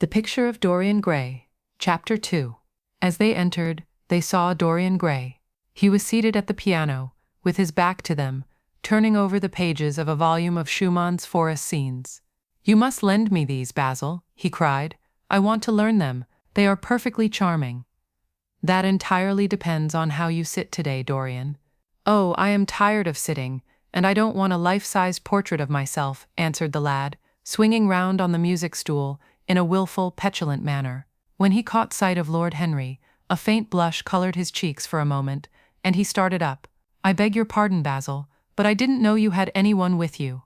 The Picture of Dorian Gray, Chapter 2. As they entered, they saw Dorian Gray. He was seated at the piano, with his back to them, turning over the pages of a volume of Schumann's forest scenes. "You must lend me these, Basil," he cried. "I want to learn them. They are perfectly charming." "That entirely depends on how you sit today, Dorian." "Oh, I am tired of sitting, and I don't want a life-size portrait of myself," answered the lad, swinging round on the music stool in a willful, petulant manner. When he caught sight of Lord Henry, a faint blush colored his cheeks for a moment, and he started up. "I beg your pardon, Basil, but I didn't know you had anyone with you."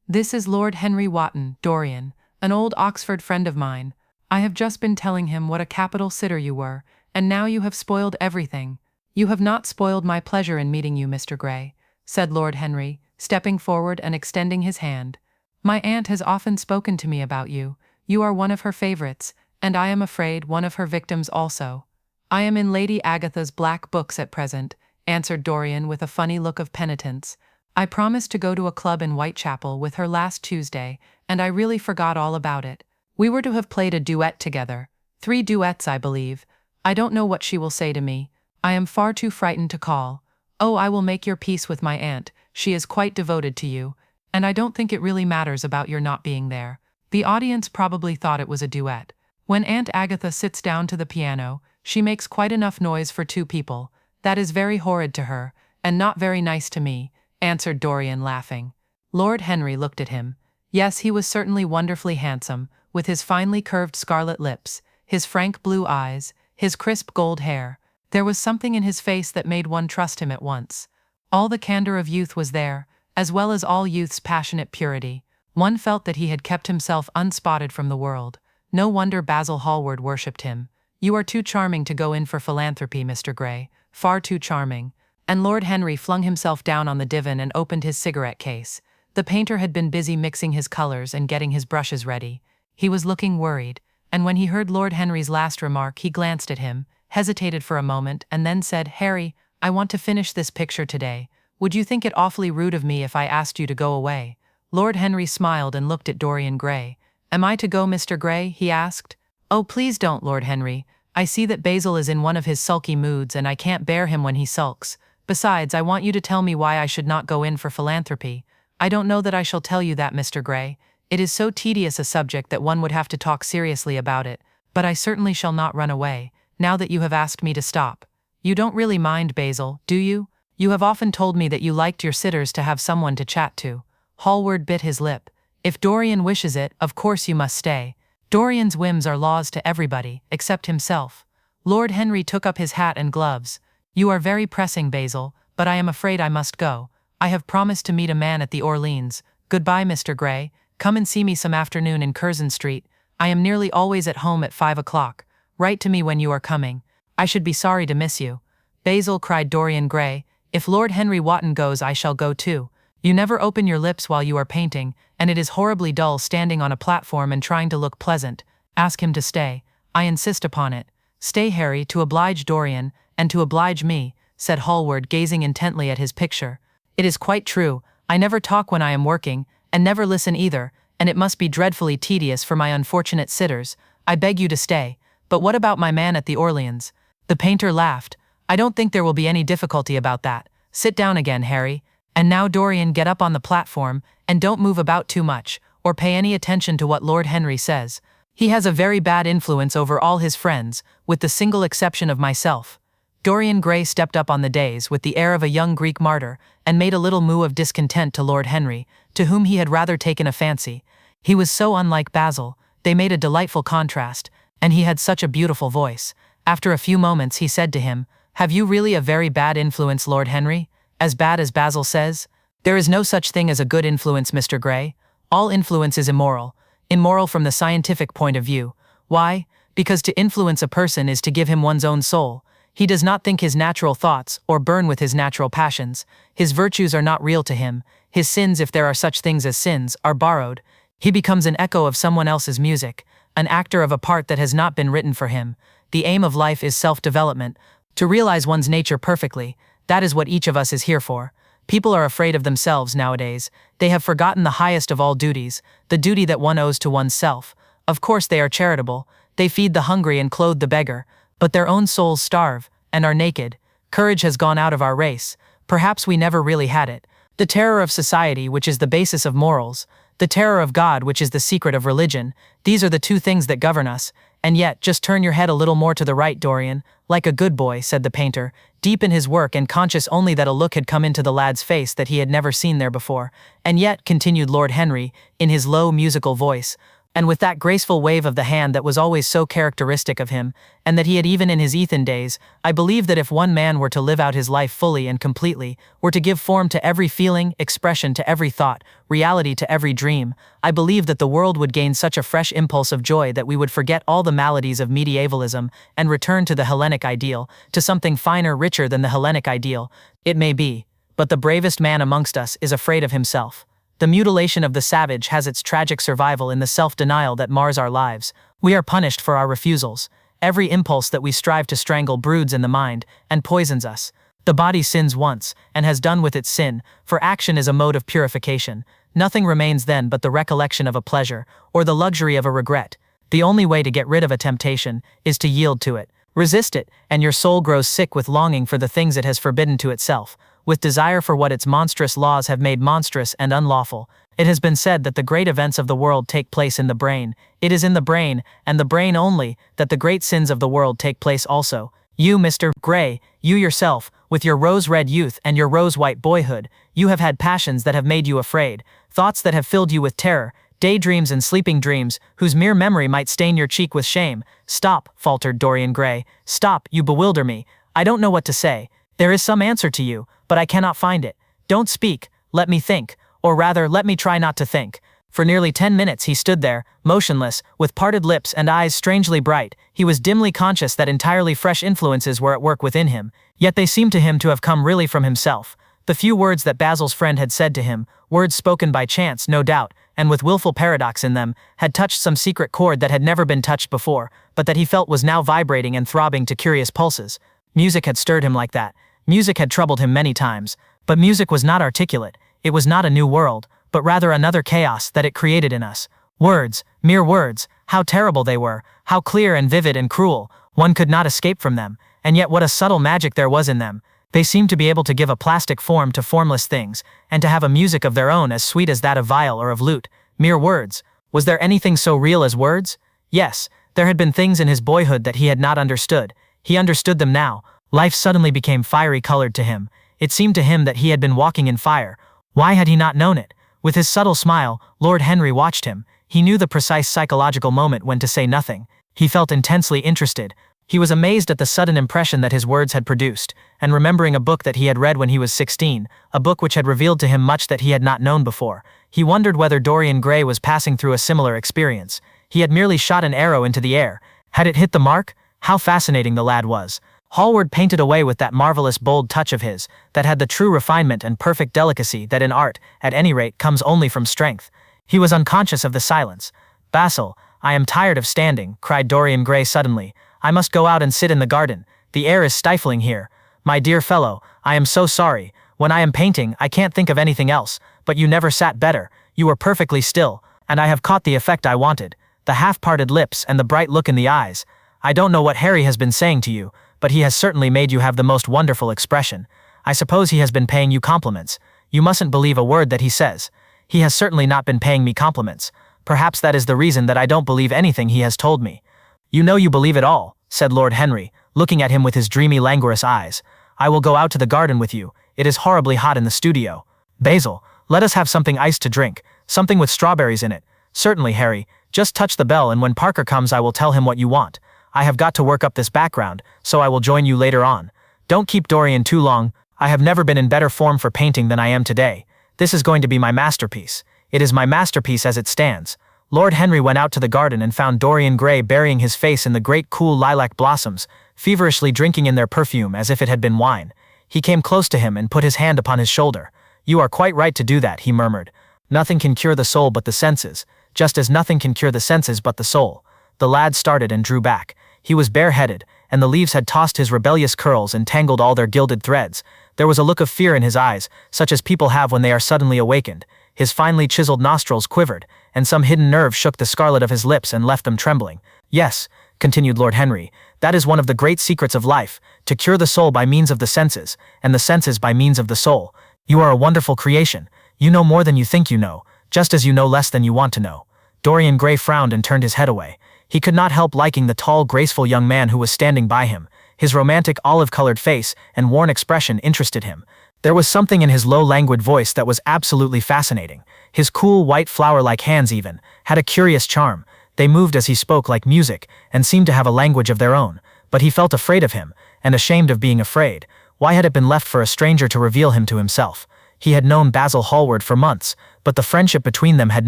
"This is Lord Henry Wotton, Dorian, an old Oxford friend of mine. I have just been telling him what a capital sitter you were, and now you have spoiled everything." "You have not spoiled my pleasure in meeting you, Mr. Gray," said Lord Henry, stepping forward and extending his hand. "My aunt has often spoken to me about you. You are one of her favorites, and I am afraid one of her victims also." "I am in Lady Agatha's black books at present," answered Dorian with a funny look of penitence. "I promised to go to a club in Whitechapel with her last Tuesday, and I really forgot all about it. We were to have played a duet together. 3 duets, I believe. I don't know what she will say to me. I am far too frightened to call. Oh, I will make your peace with my aunt. She is quite devoted to you, and I don't think it really matters about your not being there." The audience probably thought it was a duet. When Aunt Agatha sits down to the piano, she makes quite enough noise for 2 people. "That is very horrid to her, and not very nice to me," answered Dorian, laughing. Lord Henry looked at him. Yes, he was certainly wonderfully handsome, with his finely curved scarlet lips, his frank blue eyes, his crisp gold hair. There was something in his face that made one trust him at once. All the candor of youth was there, as well as all youth's passionate purity. One felt that he had kept himself unspotted from the world. No wonder Basil Hallward worshipped him. "You are too charming to go in for philanthropy, Mr. Gray. Far too charming." And Lord Henry flung himself down on the divan and opened his cigarette case. The painter had been busy mixing his colors and getting his brushes ready. He was looking worried, and when he heard Lord Henry's last remark he glanced at him, hesitated for a moment, and then said, "Harry, I want to finish this picture today. Would you think it awfully rude of me if I asked you to go away?" Lord Henry smiled and looked at Dorian Gray. "Am I to go, Mr. Gray?" he asked. "Oh, please don't, Lord Henry. I see that Basil is in one of his sulky moods and I can't bear him when he sulks. Besides, I want you to tell me why I should not go in for philanthropy." "I don't know that I shall tell you that, Mr. Gray. It is so tedious a subject that one would have to talk seriously about it, but I certainly shall not run away, now that you have asked me to stop. You don't really mind, Basil, do you? You have often told me that you liked your sitters to have someone to chat to." Hallward bit his lip. "If Dorian wishes it, of course you must stay. Dorian's whims are laws to everybody, except himself." Lord Henry took up his hat and gloves. "You are very pressing, Basil, but I am afraid I must go. I have promised to meet a man at the Orleans. Goodbye, Mr. Gray. Come and see me some afternoon in Curzon Street. I am nearly always at home at 5 o'clock. Write to me when you are coming. I should be sorry to miss you." "Basil," cried Dorian Gray, "if Lord Henry Wotton goes, I shall go too. You never open your lips while you are painting, and it is horribly dull standing on a platform and trying to look pleasant. Ask him to stay. I insist upon it." "Stay, Harry, to oblige Dorian, and to oblige me," said Hallward, gazing intently at his picture. "It is quite true. I never talk when I am working, and never listen either, and it must be dreadfully tedious for my unfortunate sitters. I beg you to stay. But what about my man at the Orleans?" The painter laughed. "I don't think there will be any difficulty about that. Sit down again, Harry. And now, Dorian, get up on the platform, and don't move about too much, or pay any attention to what Lord Henry says. He has a very bad influence over all his friends, with the single exception of myself." Dorian Gray stepped up on the dais with the air of a young Greek martyr, and made a little moue of discontent to Lord Henry, to whom he had rather taken a fancy. He was so unlike Basil, they made a delightful contrast, and he had such a beautiful voice. After a few moments he said to him, "Have you really a very bad influence, Lord Henry? As bad as Basil says?" "There is no such thing as a good influence, Mr. Gray. All influence is immoral. Immoral from the scientific point of view. Why? Because to influence a person is to give him one's own soul. He does not think his natural thoughts, or burn with his natural passions. His virtues are not real to him. His sins, if there are such things as sins, are borrowed. He becomes an echo of someone else's music, an actor of a part that has not been written for him. The aim of life is self-development, to realize one's nature perfectly. That is what each of us is here for. People are afraid of themselves nowadays. They have forgotten the highest of all duties, the duty that one owes to oneself. Of course they are charitable. They feed the hungry and clothe the beggar. But their own souls starve, and are naked. Courage has gone out of our race. Perhaps we never really had it. The terror of society, which is the basis of morals. The terror of God, which is the secret of religion. These are the two things that govern us. And yet, just turn your head a little more to the right, Dorian. Like a good boy, said the painter, deep in his work and conscious only that a look had come into the lad's face that he had never seen there before. And yet, continued Lord Henry, in his low, musical voice, and with that graceful wave of the hand that was always so characteristic of him, and that he had even in his Ethan days, I believe that if one man were to live out his life fully and completely, were to give form to every feeling, expression to every thought, reality to every dream, I believe that the world would gain such a fresh impulse of joy that we would forget all the maladies of medievalism and return to the Hellenic ideal, to something finer, richer than the Hellenic ideal. It may be, but the bravest man amongst us is afraid of himself. The mutilation of the savage has its tragic survival in the self-denial that mars our lives. We are punished for our refusals. Every impulse that we strive to strangle broods in the mind and poisons us. The body sins once, and has done with its sin, for action is a mode of purification. Nothing remains then but the recollection of a pleasure, or the luxury of a regret. The only way to get rid of a temptation is to yield to it. Resist it, and your soul grows sick with longing for the things it has forbidden to itself, with desire for what its monstrous laws have made monstrous and unlawful. It has been said that the great events of the world take place in the brain. It is in the brain, and the brain only, that the great sins of the world take place also. You, Mr. Gray, you yourself, with your rose-red youth and your rose-white boyhood, you have had passions that have made you afraid, thoughts that have filled you with terror, daydreams and sleeping dreams, whose mere memory might stain your cheek with shame. Stop, faltered Dorian Gray. Stop, you bewilder me. I don't know what to say. There is some answer to you, but I cannot find it. Don't speak, let me think, or rather, let me try not to think. For nearly 10 minutes he stood there, motionless, with parted lips and eyes strangely bright. He was dimly conscious that entirely fresh influences were at work within him, yet they seemed to him to have come really from himself. The few words that Basil's friend had said to him, words spoken by chance, no doubt, and with willful paradox in them, had touched some secret chord that had never been touched before, but that he felt was now vibrating and throbbing to curious pulses. Music had stirred him like that. Music had troubled him many times, but music was not articulate. It was not a new world, but rather another chaos that it created in us. Words, mere words, how terrible they were, how clear and vivid and cruel. One could not escape from them, and yet what a subtle magic there was in them. They seemed to be able to give a plastic form to formless things, and to have a music of their own as sweet as that of viol or of lute. Mere words. Was there anything so real as words? Yes, there had been things in his boyhood that he had not understood. He understood them now. Life suddenly became fiery-colored to him. It seemed to him that he had been walking in fire. Why had he not known it? With his subtle smile, Lord Henry watched him. He knew the precise psychological moment when to say nothing. He felt intensely interested. He was amazed at the sudden impression that his words had produced, and remembering a book that he had read when he was 16, a book which had revealed to him much that he had not known before, he wondered whether Dorian Gray was passing through a similar experience. He had merely shot an arrow into the air. Had it hit the mark? How fascinating the lad was. Hallward painted away with that marvelous bold touch of his, that had the true refinement and perfect delicacy that in art, at any rate, comes only from strength. He was unconscious of the silence. Basil, I am tired of standing, cried Dorian Gray suddenly. I must go out and sit in the garden. The air is stifling here. My dear fellow, I am so sorry. When I am painting, I can't think of anything else, but you never sat better. You were perfectly still, and I have caught the effect I wanted. The half-parted lips and the bright look in the eyes. I don't know what Harry has been saying to you, but he has certainly made you have the most wonderful expression. I suppose he has been paying you compliments. You mustn't believe a word that he says. He has certainly not been paying me compliments. Perhaps that is the reason that I don't believe anything he has told me. You know you believe it all, said Lord Henry, looking at him with his dreamy, languorous eyes. I will go out to the garden with you. It is horribly hot in the studio. Basil, let us have something iced to drink, something with strawberries in it. Certainly, Harry. Just touch the bell, and when Parker comes I will tell him what you want. I have got to work up this background, so I will join you later on. Don't keep Dorian too long. I have never been in better form for painting than I am today. This is going to be my masterpiece. It is my masterpiece as it stands. Lord Henry went out to the garden and found Dorian Gray burying his face in the great cool lilac blossoms, feverishly drinking in their perfume as if it had been wine. He came close to him and put his hand upon his shoulder. You are quite right to do that, he murmured. Nothing can cure the soul but the senses, just as nothing can cure the senses but the soul. The lad started and drew back. He was bareheaded, and the leaves had tossed his rebellious curls and tangled all their gilded threads. There was a look of fear in his eyes, such as people have when they are suddenly awakened. His finely chiseled nostrils quivered, and some hidden nerve shook the scarlet of his lips and left them trembling. "Yes," continued Lord Henry, "that is one of the great secrets of life, to cure the soul by means of the senses, and the senses by means of the soul. You are a wonderful creation. You know more than you think you know, just as you know less than you want to know." Dorian Gray frowned and turned his head away. He could not help liking the tall, graceful young man who was standing by him. His romantic olive-colored face and worn expression interested him. There was something in his low, languid voice that was absolutely fascinating. His cool, white flower-like hands even had a curious charm. They moved as he spoke like music and seemed to have a language of their own. But he felt afraid of him, and ashamed of being afraid. Why had it been left for a stranger to reveal him to himself? He had known Basil Hallward for months, but the friendship between them had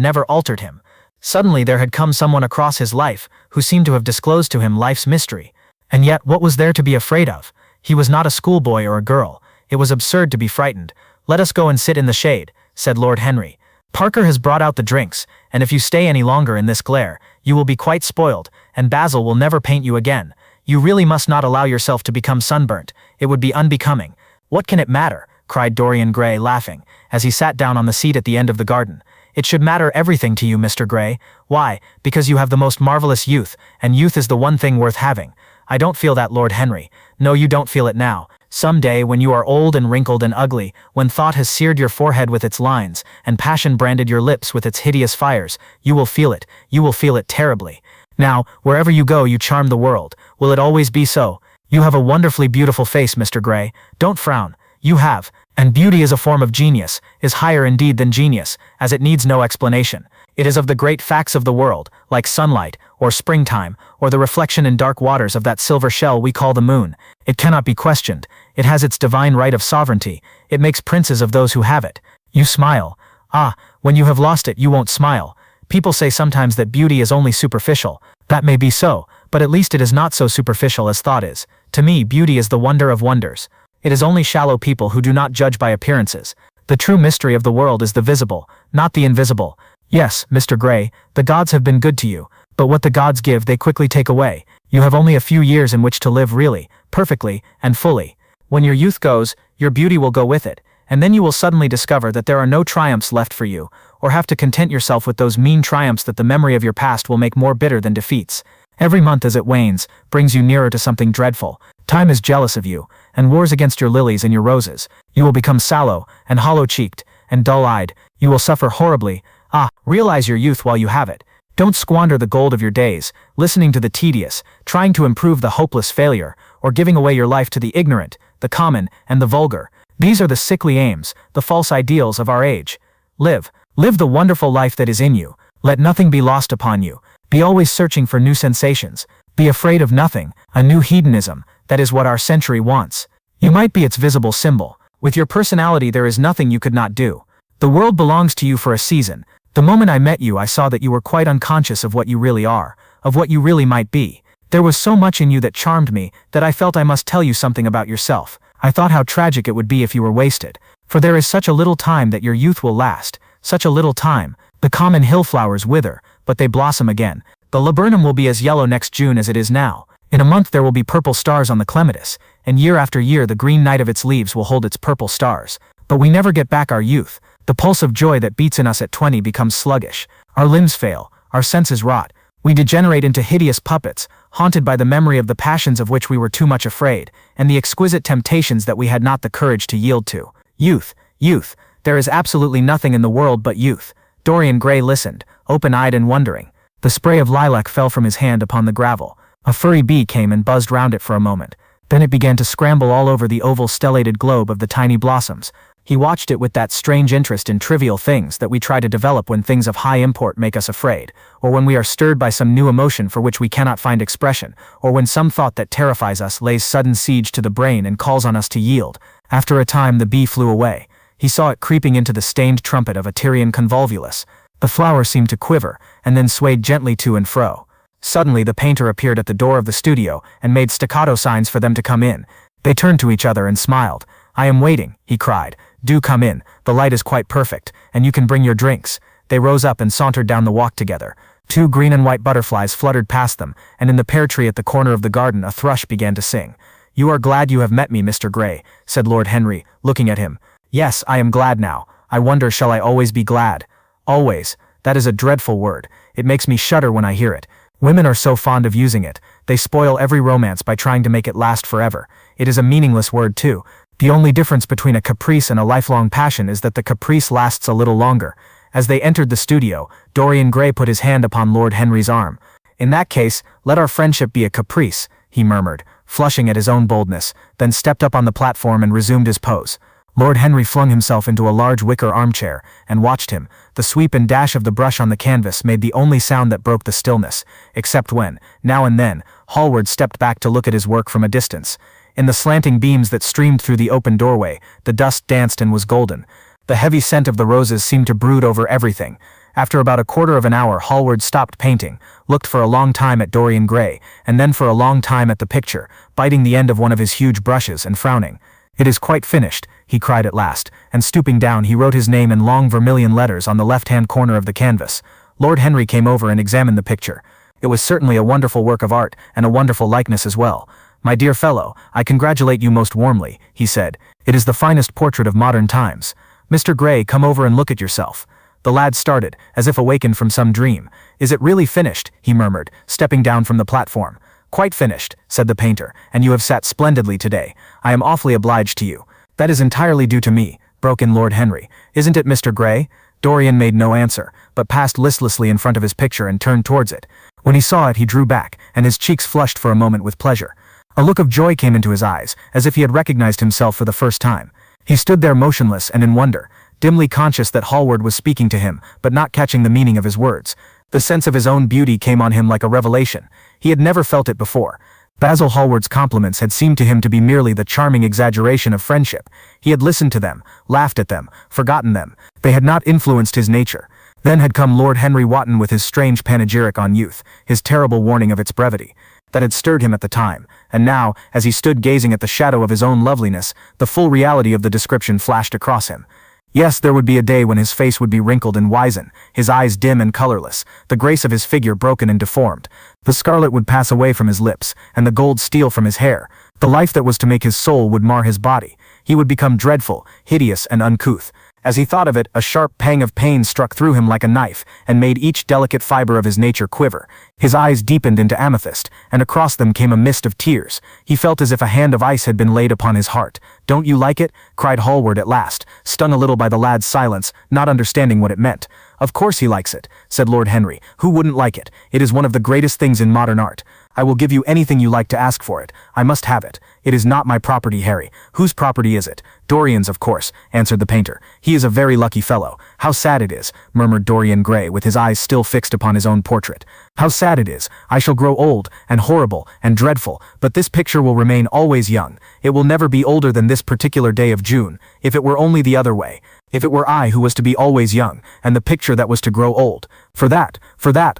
never altered him. Suddenly there had come someone across his life who seemed to have disclosed to him life's mystery. And yet, what was there to be afraid of? He was not a schoolboy or a girl. It was absurd to be frightened. "Let us go and sit in the shade," said Lord Henry. "Parker has brought out the drinks, and if you stay any longer in this glare, you will be quite spoiled, and Basil will never paint you again. You really must not allow yourself to become sunburnt. It would be unbecoming." "What can it matter?" cried Dorian Gray, laughing, as he sat down on the seat at the end of the garden. "It should matter everything to you, Mr. Gray. Why? Because you have the most marvelous youth, and youth is the one thing worth having." "I don't feel that, Lord Henry." "No, you don't feel it now. Some day, when you are old and wrinkled and ugly, when thought has seared your forehead with its lines, and passion branded your lips with its hideous fires, you will feel it. You will feel it terribly. Now, wherever you go, you charm the world. Will it always be so? You have a wonderfully beautiful face, Mr. Gray. Don't frown. You have. And beauty is a form of genius, is higher indeed than genius, as it needs no explanation. It is of the great facts of the world, like sunlight, or springtime, or the reflection in dark waters of that silver shell we call the moon. It cannot be questioned. It has its divine right of sovereignty. It makes princes of those who have it. You smile. Ah, when you have lost it, you won't smile. People say sometimes that beauty is only superficial. That may be so, but at least it is not so superficial as thought is. To me, beauty is the wonder of wonders. It is only shallow people who do not judge by appearances. The true mystery of the world is the visible, not the invisible. Yes, Mr. Gray, the gods have been good to you, but what the gods give they quickly take away. You have only a few years in which to live really, perfectly, and fully. When your youth goes, your beauty will go with it, and then you will suddenly discover that there are no triumphs left for you, or have to content yourself with those mean triumphs that the memory of your past will make more bitter than defeats. Every month as it wanes, brings you nearer to something dreadful. Time is jealous of you, and wars against your lilies and your roses. You will become sallow, and hollow-cheeked, and dull-eyed. You will suffer horribly. Ah, realize your youth while you have it. Don't squander the gold of your days, listening to the tedious, trying to improve the hopeless failure, or giving away your life to the ignorant, the common, and the vulgar. These are the sickly aims, the false ideals of our age. Live the wonderful life that is in you. Let nothing be lost upon you. Be always searching for new sensations. Be afraid of nothing, a new hedonism. That is what our century wants. You might be its visible symbol. With your personality there is nothing you could not do. The world belongs to you for a season. The moment I met you I saw that you were quite unconscious of what you really are, of what you really might be. There was so much in you that charmed me, that I felt I must tell you something about yourself. I thought how tragic it would be if you were wasted. For there is such a little time that your youth will last, such a little time. The common hill flowers wither, but they blossom again. The laburnum will be as yellow next June as it is now. In a month there will be purple stars on the clematis, and year after year the green night of its leaves will hold its purple stars. But we never get back our youth. The pulse of joy that beats in us at 20 becomes sluggish. Our limbs fail, our senses rot. We degenerate into hideous puppets, haunted by the memory of the passions of which we were too much afraid, and the exquisite temptations that we had not the courage to yield to. Youth, youth, there is absolutely nothing in the world but youth. Dorian Gray listened, open-eyed and wondering. The spray of lilac fell from his hand upon the gravel. A furry bee came and buzzed round it for a moment. Then it began to scramble all over the oval stellated globe of the tiny blossoms. He watched it with that strange interest in trivial things that we try to develop when things of high import make us afraid, or when we are stirred by some new emotion for which we cannot find expression, or when some thought that terrifies us lays sudden siege to the brain and calls on us to yield. After a time the bee flew away. He saw it creeping into the stained trumpet of a Tyrian convolvulus. The flower seemed to quiver, and then swayed gently to and fro. Suddenly the painter appeared at the door of the studio and made staccato signs for them to come in. They turned to each other and smiled. "I am waiting," he cried. "Do come in, the light is quite perfect, and you can bring your drinks." They rose up and sauntered down the walk together. 2 green and white butterflies fluttered past them, and in the pear tree at the corner of the garden a thrush began to sing. "You are glad you have met me, Mr. Gray," said Lord Henry, looking at him. "Yes, I am glad now. I wonder, shall I always be glad? Always. That is a dreadful word. It makes me shudder when I hear it. Women are so fond of using it. They spoil every romance by trying to make it last forever. It is a meaningless word too. The only difference between a caprice and a lifelong passion is that the caprice lasts a little longer. As they entered the studio, Dorian Gray put his hand upon Lord Henry's arm. In that case, let our friendship be a caprice, he murmured, flushing at his own boldness, then stepped up on the platform and resumed his pose. Lord Henry flung himself into a large wicker armchair and watched him. The sweep and dash of the brush on the canvas made the only sound that broke the stillness, except when, now and then, Hallward stepped back to look at his work from a distance. In the slanting beams that streamed through the open doorway, the dust danced and was golden. The heavy scent of the roses seemed to brood over everything. After about a quarter of an hour, Hallward stopped painting, looked for a long time at Dorian Gray, and then for a long time at the picture, biting the end of one of his huge brushes and frowning. "It is quite finished," he cried at last, and stooping down he wrote his name in long vermilion letters on the left-hand corner of the canvas. Lord Henry came over and examined the picture. It was certainly a wonderful work of art, and a wonderful likeness as well. "My dear fellow, I congratulate you most warmly," he said. "It is the finest portrait of modern times. Mr. Gray, come over and look at yourself." The lad started, as if awakened from some dream. "Is it really finished?" he murmured, stepping down from the platform. "Quite finished," said the painter, "and you have sat splendidly today. I am awfully obliged to you." "That is entirely due to me," broke in Lord Henry. "Isn't it, Mr. Gray?" Dorian made no answer, but passed listlessly in front of his picture and turned towards it. When he saw it he drew back, and his cheeks flushed for a moment with pleasure. A look of joy came into his eyes, as if he had recognized himself for the first time. He stood there motionless and in wonder, dimly conscious that Hallward was speaking to him, but not catching the meaning of his words. The sense of his own beauty came on him like a revelation. He had never felt it before. Basil Hallward's compliments had seemed to him to be merely the charming exaggeration of friendship. He had listened to them, laughed at them, forgotten them. They had not influenced his nature. Then had come Lord Henry Wotton with his strange panegyric on youth, his terrible warning of its brevity. That had stirred him at the time, and now, as he stood gazing at the shadow of his own loveliness, the full reality of the description flashed across him. Yes, there would be a day when his face would be wrinkled and wizen, his eyes dim and colorless, the grace of his figure broken and deformed. The scarlet would pass away from his lips, and the gold steal from his hair. The life that was to make his soul would mar his body. He would become dreadful, hideous, and uncouth. As he thought of it, a sharp pang of pain struck through him like a knife, and made each delicate fiber of his nature quiver. His eyes deepened into amethyst, and across them came a mist of tears. He felt as if a hand of ice had been laid upon his heart. "Don't you like it?" cried Hallward at last, stung a little by the lad's silence, not understanding what it meant. "Of course he likes it," said Lord Henry. "Who wouldn't like it? It is one of the greatest things in modern art. I will give you anything you like to ask for it. I must have it. It is not my property, Harry." "Whose property is it?" "Dorian's, of course," answered the painter. "He is a very lucky fellow." "How sad it is," murmured Dorian Gray, with his eyes still fixed upon his own portrait. "How sad it is. I shall grow old, and horrible, and dreadful, but this picture will remain always young. It will never be older than this particular day of June. If it were only the other way. If it were I who was to be always young, and the picture that was to grow old. For that,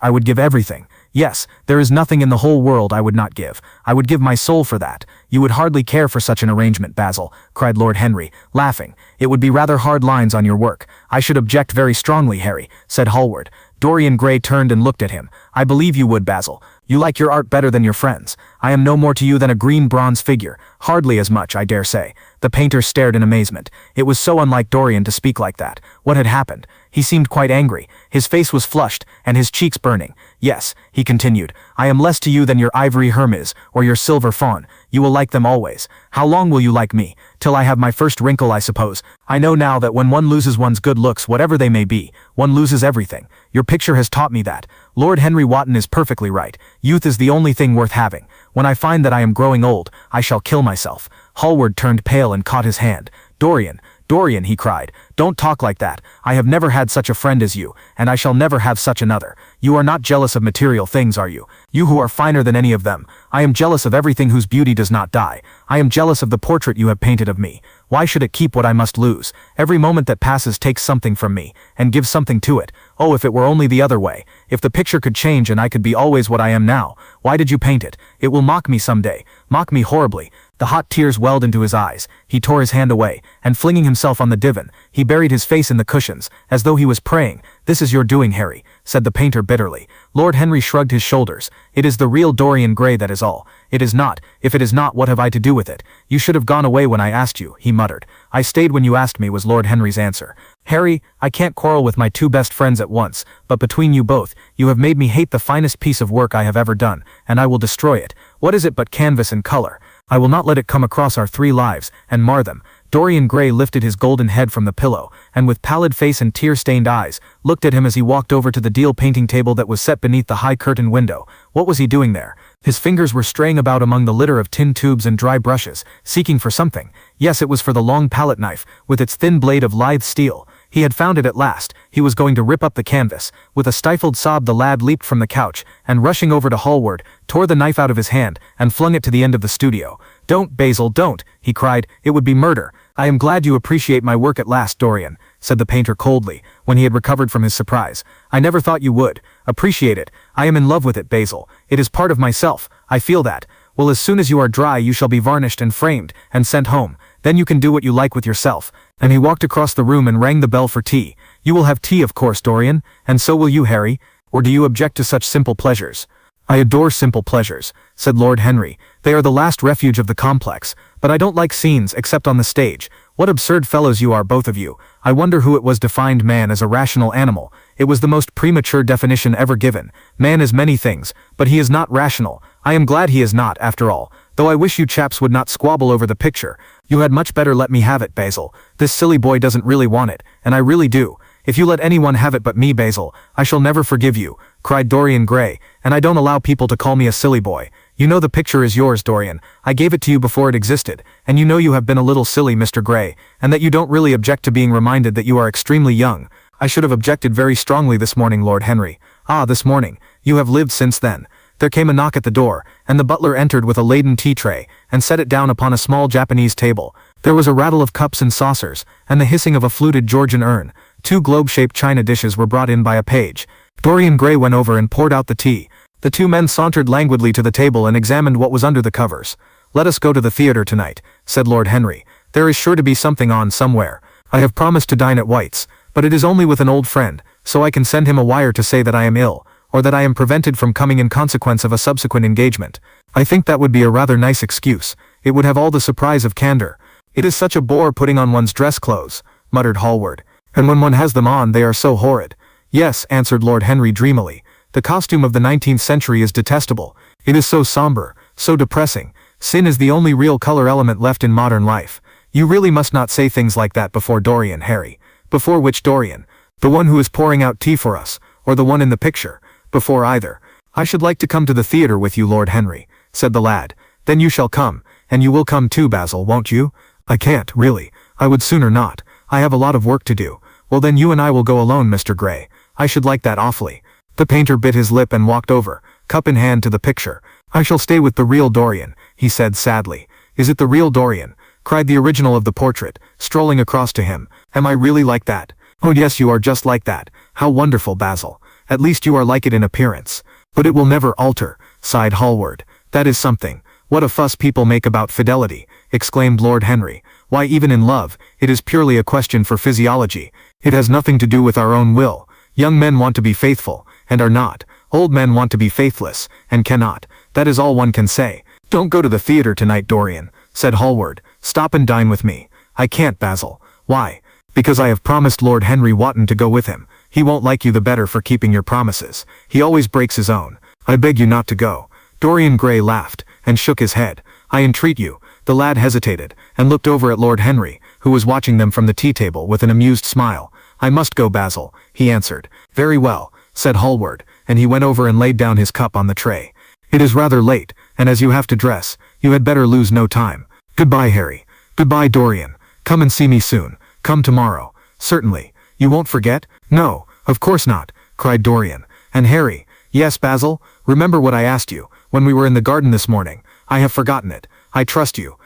I would give everything. Yes, there is nothing in the whole world I would not give. I would give my soul for that." "You would hardly care for such an arrangement, Basil," cried Lord Henry, laughing. "It would be rather hard lines on your work." "I should object very strongly, Harry," said Hallward. Dorian Gray turned and looked at him. "I believe you would, Basil. You like your art better than your friends. I am no more to you than a green bronze figure. Hardly as much, I dare say." The painter stared in amazement. It was so unlike Dorian to speak like that. What had happened? He seemed quite angry. His face was flushed, and his cheeks burning. "Yes," he continued, "I am less to you than your ivory Hermes, or your silver fawn. You will like them always. How long will you like me? Till I have my first wrinkle, I suppose. I know now that when one loses one's good looks, whatever they may be, one loses everything. Your picture has taught me that. Lord Henry Wotton is perfectly right. Youth is the only thing worth having. When I find that I am growing old, I shall kill myself." Hallward turned pale and caught his hand. Dorian, he cried, "don't talk like that. I have never had such a friend as you, and I shall never have such another. You are not jealous of material things, are you? You who are finer than any of them. I am jealous of everything whose beauty does not die. I am jealous of the portrait you have painted of me. Why should it keep what I must lose? Every moment that passes takes something from me, and gives something to it. Oh, if it were only the other way. If the picture could change and I could be always what I am now. Why did you paint it? It will mock me some day. Mock me horribly." The hot tears welled into his eyes. He tore his hand away, and flinging himself on the divan, he buried his face in the cushions, as though he was praying. "This is your doing, Harry," said the painter bitterly. Lord Henry shrugged his shoulders. It is the real Dorian Gray, that is all. It is not. If it is not, what have I to do with it? You should have gone away when I asked you, he muttered. I stayed when you asked me, was Lord Henry's answer. Harry, I can't quarrel with my two best friends at once, but between you both, you have made me hate the finest piece of work I have ever done, and I will destroy it. What is it but canvas and color? I will not let it come across our 3 lives, and mar them. Dorian Gray lifted his golden head from the pillow, and with pallid face and tear-stained eyes, looked at him as he walked over to the deal painting table that was set beneath the high curtained window. What was he doing there? His fingers were straying about among the litter of tin tubes and dry brushes, seeking for something. Yes, it was for the long palette knife, with its thin blade of lithe steel. He had found it at last. He was going to rip up the canvas. With a stifled sob, the lad leaped from the couch, and rushing over to Hallward, tore the knife out of his hand, and flung it to the end of the studio. Don't, Basil, don't, he cried. It would be murder. I am glad you appreciate my work at last, Dorian, said the painter coldly, when he had recovered from his surprise. I never thought you would. Appreciate it. I am in love with it, Basil. It is part of myself. I feel that. Well, as soon as you are dry, you shall be varnished and framed, and sent home. Then you can do what you like with yourself. And he walked across the room and rang the bell for tea. You will have tea, of course, Dorian, and so will you, Harry. Or do you object to such simple pleasures? I adore simple pleasures, said Lord Henry. They are the last refuge of the complex. But I don't like scenes, except on the stage. What absurd fellows you are, both of you. I wonder who it was defined man as a rational animal. It was the most premature definition ever given. Man is many things, but he is not rational. I am glad he is not, after all. Though I wish you chaps would not squabble over the picture. You had much better let me have it, Basil. This silly boy doesn't really want it, and I really do. If you let anyone have it but me, Basil, I shall never forgive you, cried Dorian Gray, and I don't allow people to call me a silly boy. You know the picture is yours, Dorian. I gave it to you before it existed, and you know you have been a little silly, Mr. Gray, and that you don't really object to being reminded that you are extremely young. I should have objected very strongly this morning, Lord Henry. Ah, this morning. You have lived since then. There came a knock at the door, and the butler entered with a laden tea tray, and set it down upon a small Japanese table. There was a rattle of cups and saucers, and the hissing of a fluted Georgian urn. 2 globe-shaped china dishes were brought in by a page. Dorian Gray went over and poured out the tea. The 2 men sauntered languidly to the table and examined what was under the covers. Let us go to the theatre tonight, said Lord Henry. There is sure to be something on somewhere. I have promised to dine at White's, but it is only with an old friend, so I can send him a wire to say that I am ill, or that I am prevented from coming in consequence of a subsequent engagement. I think that would be a rather nice excuse. It would have all the surprise of candor. It is such a bore putting on one's dress clothes, muttered Hallward. And when one has them on, they are so horrid. Yes, answered Lord Henry dreamily. The costume of the 19th century is detestable. It is so somber, so depressing. Sin is the only real color element left in modern life. You really must not say things like that before Dorian, Harry. Before which Dorian? The one who is pouring out tea for us, or the one in the picture? Before either. I should like to come to the theatre with you, Lord Henry, said the lad. Then you shall come, and you will come too, Basil, won't you? I can't, really. I would sooner not. I have a lot of work to do. Well, then you and I will go alone, Mr. Gray. I should like that awfully. The painter bit his lip and walked over, cup in hand, to the picture. I shall stay with the real Dorian, he said sadly. Is it the real Dorian? Cried the original of the portrait, strolling across to him. Am I really like that? Oh yes, you are just like that. How wonderful, Basil. At least you are like it in appearance. But it will never alter, sighed Hallward. That is something. What a fuss people make about fidelity, exclaimed Lord Henry. Why, even in love, it is purely a question for physiology. It has nothing to do with our own will. Young men want to be faithful, and are not. Old men want to be faithless, and cannot. That is all one can say. Don't go to the theatre tonight, Dorian, said Hallward. Stop and dine with me. I can't, Basil. Why? Because I have promised Lord Henry Wotton to go with him. He won't like you the better for keeping your promises. He always breaks his own. I beg you not to go. Dorian Gray laughed, and shook his head. I entreat you. The lad hesitated, and looked over at Lord Henry, who was watching them from the tea-table with an amused smile. I must go, Basil, he answered. Very well, said Hallward, and he went over and laid down his cup on the tray. It is rather late, and as you have to dress, you had better lose no time. Goodbye, Harry. Goodbye, Dorian. Come and see me soon. Come tomorrow. Certainly. You won't forget? No, of course not, cried Dorian. And Harry? Yes, Basil? Remember what I asked you, when we were in the garden this morning. I have forgotten it. I trust you.